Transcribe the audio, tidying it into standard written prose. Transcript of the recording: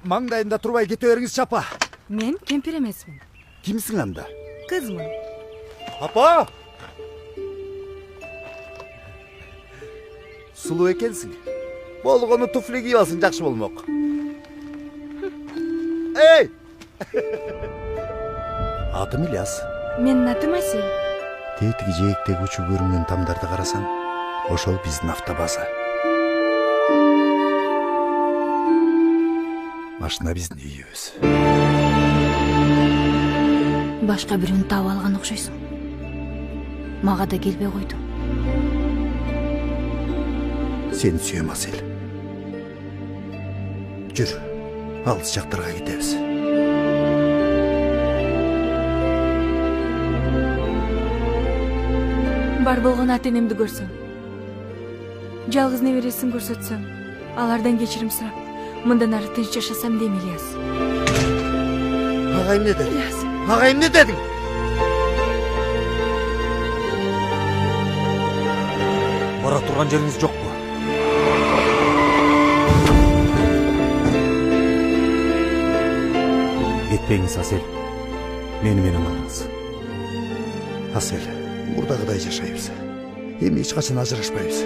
Маңдайында турбай кете бериңиз, Чапа. Мен кемпир эмесмин. Кимсиң анда? Кызмын. Апа! Сулуу экенсиң. Болгону туфли кийип алсаң жакшы болмок. Эй! Атым Ильяс. Менин атым Асель. Тетиги жээктеги учуп көрүнгөн тамдарды карасаң, ошол биздин автобаза. Машина биздин үйүбүз. Башка бирөөнү таап алган окшойсуң. Мага да келбей койдуң. Сени сүйөм, Асель. Жүр, алыс жактарга кетебиз. Бар болгон ата-энемди көрсөм, жалгыз небересин көрсөтсөм, алардан кечирим сурап, мындан ары тынч жашасам дейм, Ильяс. Ага эмне дедиң? Ильяс. Ага эмне дедиң? Бара турган жериңиз жокпу? Кетпеңиз, Асель. Мени менен калыңыз. Асель, мурдагыдай жашайбыз. Эми эч качан ажырашпайбыз.